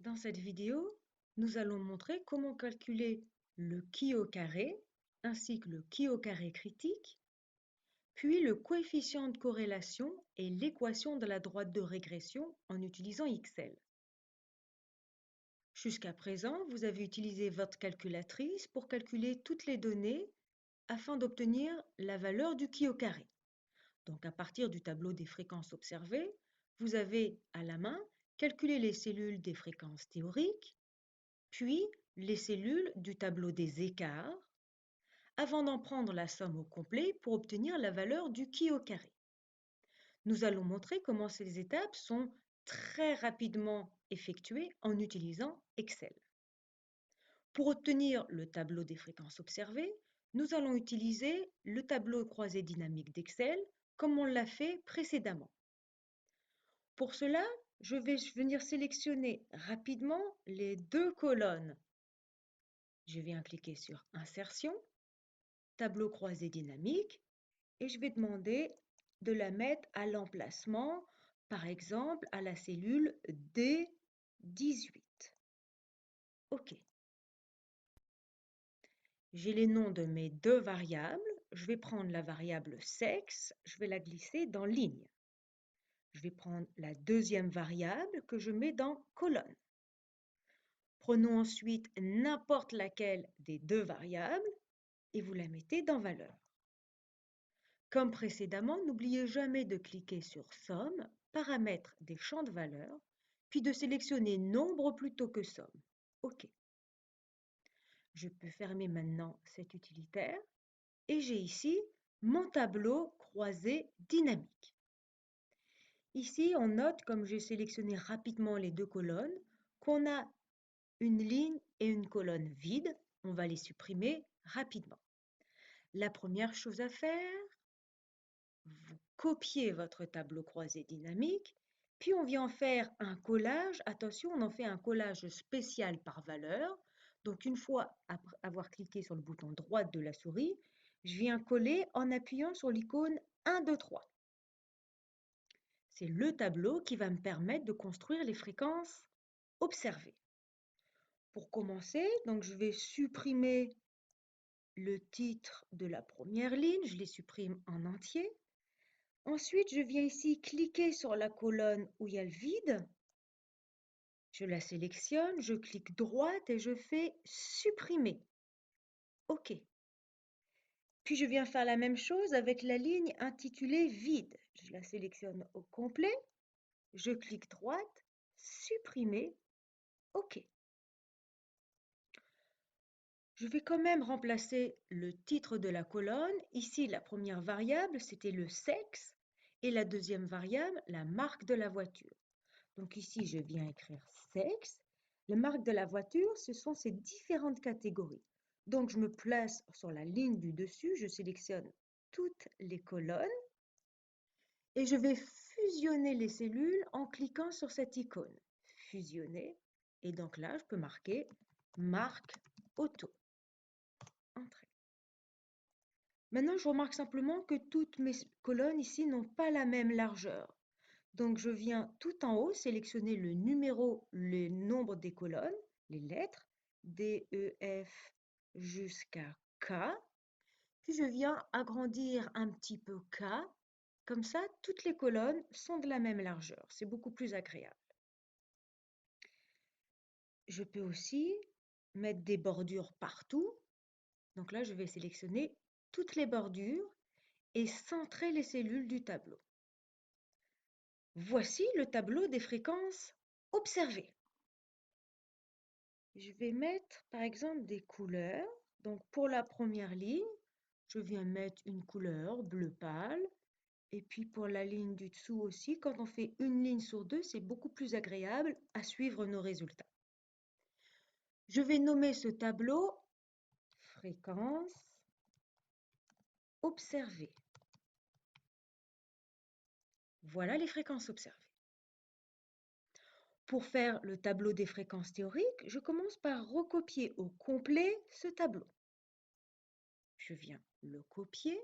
Dans cette vidéo, nous allons montrer comment calculer le qui au carré ainsi que le qui au carré critique, puis le coefficient de corrélation et l'équation de la droite de régression en utilisant Excel. Jusqu'à présent, vous avez utilisé votre calculatrice pour calculer toutes les données afin d'obtenir la valeur du qui au carré. Donc à partir du tableau des fréquences observées, vous avez à la main calculé les cellules des fréquences théoriques, puis les cellules du tableau des écarts, avant d'en prendre la somme au complet pour obtenir la valeur du qui au carré. Nous allons montrer comment ces étapes sont très rapidement effectuées en utilisant Excel. Pour obtenir le tableau des fréquences observées, nous allons utiliser le tableau croisé dynamique d'Excel comme on l'a fait précédemment. Pour cela, je vais venir sélectionner rapidement les deux colonnes. Je viens cliquer sur Insertion, Tableau croisé dynamique, et je vais demander de la mettre à l'emplacement, par exemple à la cellule D18. OK. J'ai les noms de mes deux variables. Je vais prendre la variable sexe, je vais la glisser dans ligne. Je vais prendre la deuxième variable que je mets dans colonne. Prenons ensuite n'importe laquelle des deux variables et vous la mettez dans valeur. Comme précédemment, n'oubliez jamais de cliquer sur Somme, Paramètres des champs de valeur, puis de sélectionner Nombre plutôt que Somme. OK. Je peux fermer maintenant cet utilitaire et j'ai ici mon tableau croisé dynamique. Ici, on note, comme j'ai sélectionné rapidement les deux colonnes, qu'on a une ligne et une colonne vide. On va les supprimer rapidement. La première chose à faire, vous copiez votre tableau croisé dynamique, puis on vient en faire un collage. Attention, on en fait un collage spécial par valeur. Donc une fois après avoir cliqué sur le bouton droit de la souris, je viens coller en appuyant sur l'icône 1, 2, 3. C'est le tableau qui va me permettre de construire les fréquences observées. Pour commencer, donc je vais supprimer le titre de la première ligne, je les supprime en entier. Ensuite, je viens ici cliquer sur la colonne où il y a le vide. Je la sélectionne, je clique droite et je fais supprimer. OK. Puis je viens faire la même chose avec la ligne intitulée vide. Je la sélectionne au complet, je clique droite, supprimer. OK. Je vais quand même remplacer le titre de la colonne. Ici, la première variable, c'était le sexe et la deuxième variable, la marque de la voiture. Donc ici, je viens écrire sexe. Les marques de la voiture, ce sont ces différentes catégories. Donc je me place sur la ligne du dessus, je sélectionne toutes les colonnes et je vais fusionner les cellules en cliquant sur cette icône. Fusionner. Et donc là, je peux marquer marque auto. Entrée. Maintenant, je remarque simplement que toutes mes colonnes ici n'ont pas la même largeur. Donc, je viens tout en haut sélectionner le numéro, le nombre des colonnes, les lettres, D, E, F jusqu'à K. Puis, je viens agrandir un petit peu K. Comme ça, toutes les colonnes sont de la même largeur. C'est beaucoup plus agréable. Je peux aussi mettre des bordures partout. Donc là, je vais sélectionner toutes les bordures et centrer les cellules du tableau. Voici le tableau des fréquences observées. Je vais mettre par exemple des couleurs. Donc pour la première ligne, je viens mettre une couleur bleu pâle. Et puis pour la ligne du dessous aussi, quand on fait une ligne sur deux, c'est beaucoup plus agréable à suivre nos résultats. Je vais nommer ce tableau fréquences observées. Voilà les fréquences observées. Pour faire le tableau des fréquences théoriques, je commence par recopier au complet ce tableau. Je viens le copier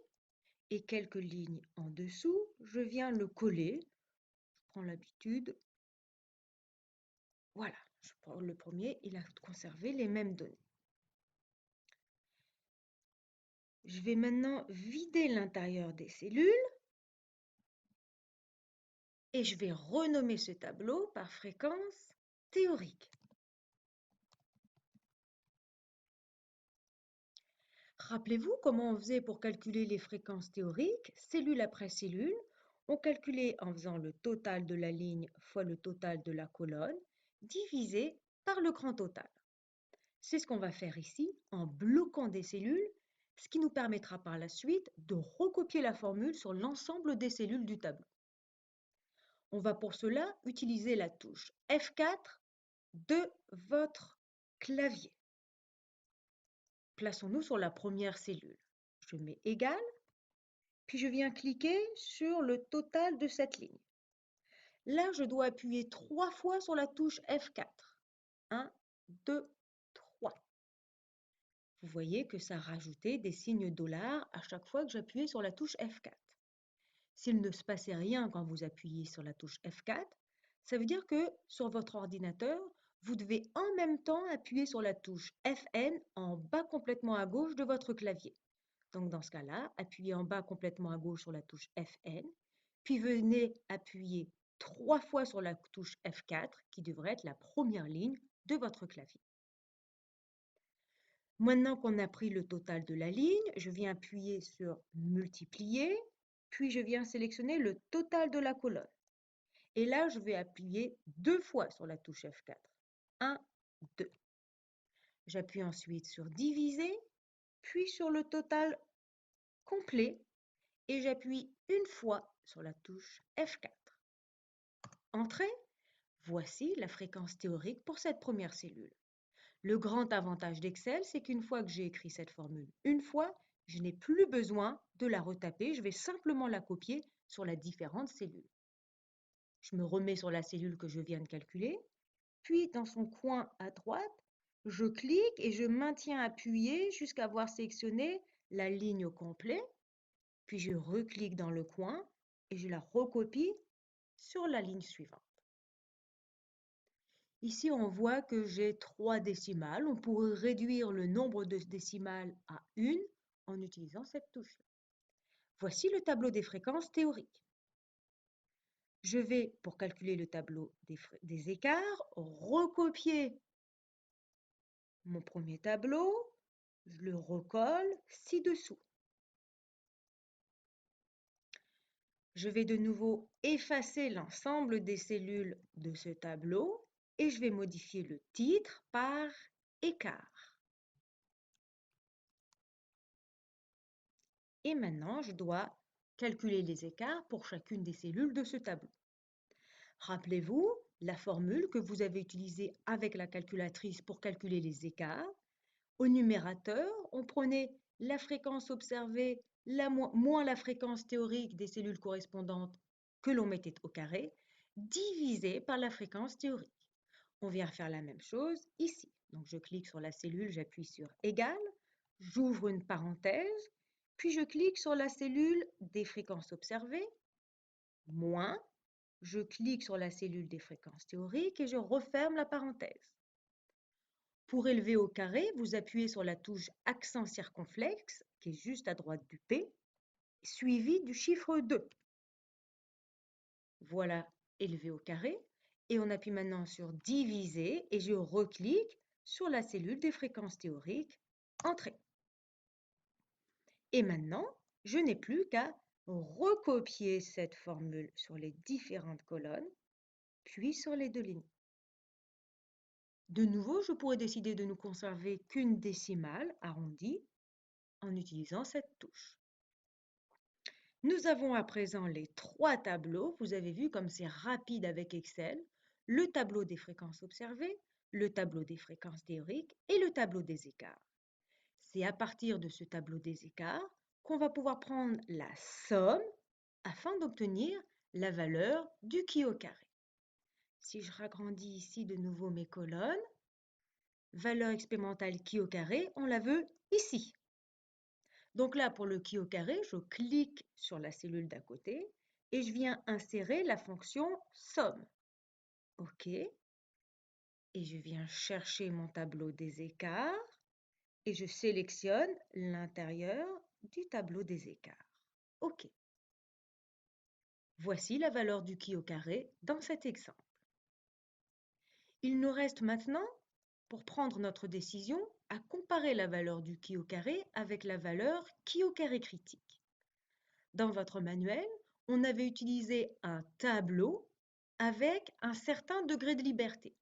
et quelques lignes en dessous, je viens le coller. Je prends l'habitude. Voilà, Le premier, il a conservé les mêmes données. Je vais maintenant vider l'intérieur des cellules et je vais renommer ce tableau par fréquence théorique. Rappelez-vous comment on faisait pour calculer les fréquences théoriques, cellule après cellule. On calculait en faisant le total de la ligne fois le total de la colonne, divisé par le grand total. C'est ce qu'on va faire ici en bloquant des cellules, ce qui nous permettra par la suite de recopier la formule sur l'ensemble des cellules du tableau. On va pour cela utiliser la touche F4 de votre clavier. Plaçons-nous sur la première cellule. Je mets égal, puis je viens cliquer sur le total de cette ligne. Là, je dois appuyer 3 fois sur la touche F4. 1, 2, 3. Vous voyez que ça a rajouté des signes dollars à chaque fois que j'appuyais sur la touche F4. S'il ne se passait rien quand vous appuyez sur la touche F4, ça veut dire que sur votre ordinateur, vous devez en même temps appuyer sur la touche Fn en bas complètement à gauche de votre clavier. Donc dans ce cas-là, appuyez en bas complètement à gauche sur la touche Fn, puis venez appuyer 3 fois sur la touche F4 qui devrait être la première ligne de votre clavier. Maintenant qu'on a pris le total de la ligne, je viens appuyer sur multiplier, puis je viens sélectionner le total de la colonne. Et là, je vais appuyer 2 fois sur la touche F4. 1, 2. J'appuie ensuite sur diviser, puis sur le total complet et j'appuie une fois sur la touche F4. Entrée, voici la fréquence théorique pour cette première cellule. Le grand avantage d'Excel, c'est qu'une fois que j'ai écrit cette formule une fois, je n'ai plus besoin de la retaper, je vais simplement la copier sur les différentes cellules. Je me remets sur la cellule que je viens de calculer, puis dans son coin à droite, je clique et je maintiens appuyé jusqu'à avoir sélectionné la ligne au complet, puis je reclique dans le coin et je la recopie sur la ligne suivante. Ici, on voit que j'ai 3 décimales. On pourrait réduire le nombre de décimales à 1 en utilisant cette touche. Voici le tableau des fréquences théoriques. Je vais, pour calculer le tableau des écarts, recopier mon premier tableau, je le recolle ci-dessous. Je vais de nouveau effacer l'ensemble des cellules de ce tableau et je vais modifier le titre par écart. Et maintenant, je dois calculer les écarts pour chacune des cellules de ce tableau. Rappelez-vous la formule que vous avez utilisée avec la calculatrice pour calculer les écarts. Au numérateur, on prenait la fréquence observée moins la fréquence théorique des cellules correspondantes que l'on mettait au carré, divisé par la fréquence théorique. On vient faire la même chose ici. Donc je clique sur la cellule, j'appuie sur égal, j'ouvre une parenthèse, puis je clique sur la cellule des fréquences observées, moins, je clique sur la cellule des fréquences théoriques et je referme la parenthèse. Pour élever au carré, vous appuyez sur la touche accent circonflexe, qui est juste à droite du P, suivi du chiffre 2. Voilà, élevé au carré. Et on appuie maintenant sur diviser et je reclique sur la cellule des fréquences théoriques, entrée. Et maintenant, je n'ai plus qu'à recopier cette formule sur les différentes colonnes, puis sur les 2 lignes. De nouveau, je pourrais décider de ne conserver qu'une décimale arrondie en utilisant cette touche. Nous avons à présent les 3 tableaux. Vous avez vu comme c'est rapide avec Excel. Le tableau des fréquences observées, le tableau des fréquences théoriques et le tableau des écarts. C'est à partir de ce tableau des écarts qu'on va pouvoir prendre la somme afin d'obtenir la valeur du qui au carré. Si je ragrandis ici de nouveau mes colonnes, valeur expérimentale qui au carré, on la veut ici. Donc là, pour le qui au carré, je clique sur la cellule d'à côté et je viens insérer la fonction somme. OK. Et et je viens chercher mon tableau des écarts et je sélectionne l'intérieur du tableau des écarts. OK. Voici la valeur du qui au carré dans cet exemple. Il nous reste maintenant, pour prendre notre décision, à comparer la valeur du qui au carré avec la valeur qui au carré critique. Dans votre manuel, on avait utilisé un tableau avec un certain degré de liberté.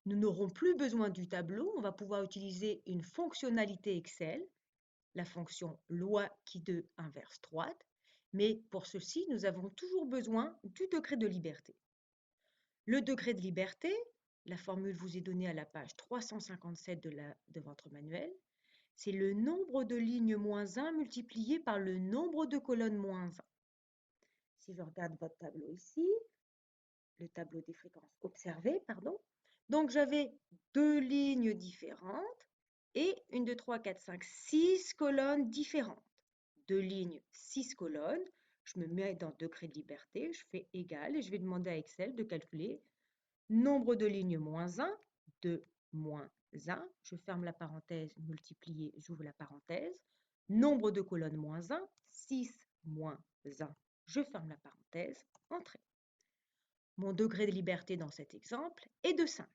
Nous n'aurons plus besoin du tableau, on va pouvoir utiliser une fonctionnalité Excel, la fonction loi qui de inverse droite, mais pour ceci, nous avons toujours besoin du degré de liberté. Le degré de liberté, la formule vous est donnée à la page 357 de votre manuel, c'est le nombre de lignes moins 1 multiplié par le nombre de colonnes moins 1. Si je regarde votre tableau ici, le tableau des fréquences observées, pardon, donc j'avais deux lignes différentes et 1, 2, 3, 4, 5, 6 colonnes différentes. Deux lignes, 6 colonnes. Je me mets dans degré de liberté, je fais égal et je vais demander à Excel de calculer nombre de lignes moins 1, 2 moins 1, je ferme la parenthèse, multiplié, j'ouvre la parenthèse. Nombre de colonnes moins 1, 6 moins 1, je ferme la parenthèse, entrée. Mon degré de liberté dans cet exemple est de 5.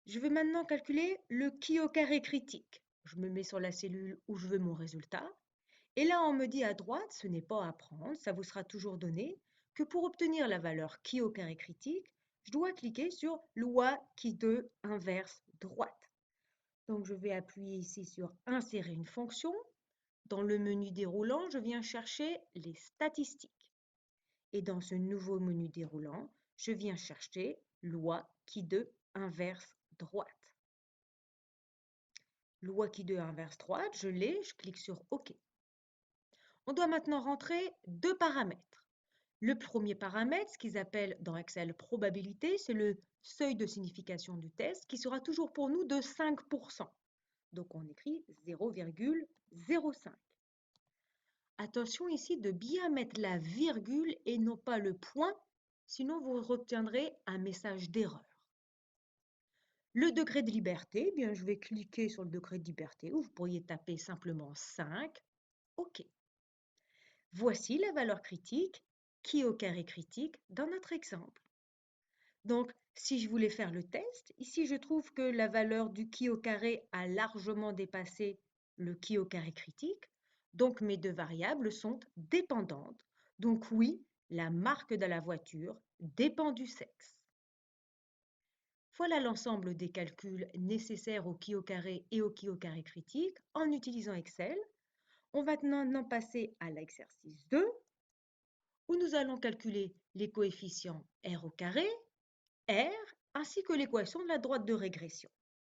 Je vais maintenant calculer le qui au carré critique. Je me mets sur la cellule où je veux mon résultat. Et là, on me dit à droite, ce n'est pas à prendre, ça vous sera toujours donné, que pour obtenir la valeur qui au carré critique, je dois cliquer sur loi qui de inverse droite. Donc, je vais appuyer ici sur insérer une fonction. Dans le menu déroulant, je viens chercher les statistiques. Et dans ce nouveau menu déroulant, je viens chercher loi qui de inverse droite. Loi qui de inverse droite, je l'ai, je clique sur OK. On doit maintenant rentrer deux paramètres. Le premier paramètre, ce qu'ils appellent dans Excel probabilité, c'est le seuil de signification du test qui sera toujours pour nous de 5%. Donc on écrit 0,05. Attention ici de bien mettre la virgule et non pas le point, sinon vous obtiendrez un message d'erreur. Le degré de liberté, eh bien je vais cliquer sur le degré de liberté ou vous pourriez taper simplement 5. OK. Voici la valeur critique qui au carré critique dans notre exemple. Donc, si je voulais faire le test, ici je trouve que la valeur du qui au carré a largement dépassé le qui au carré critique. Donc, mes deux variables sont dépendantes. Donc oui, la marque de la voiture dépend du sexe. Voilà l'ensemble des calculs nécessaires au qui au carré et au qui au carré critique en utilisant Excel. On va maintenant passer à l'exercice 2 où nous allons calculer les coefficients R au carré, R, ainsi que l'équation de la droite de régression.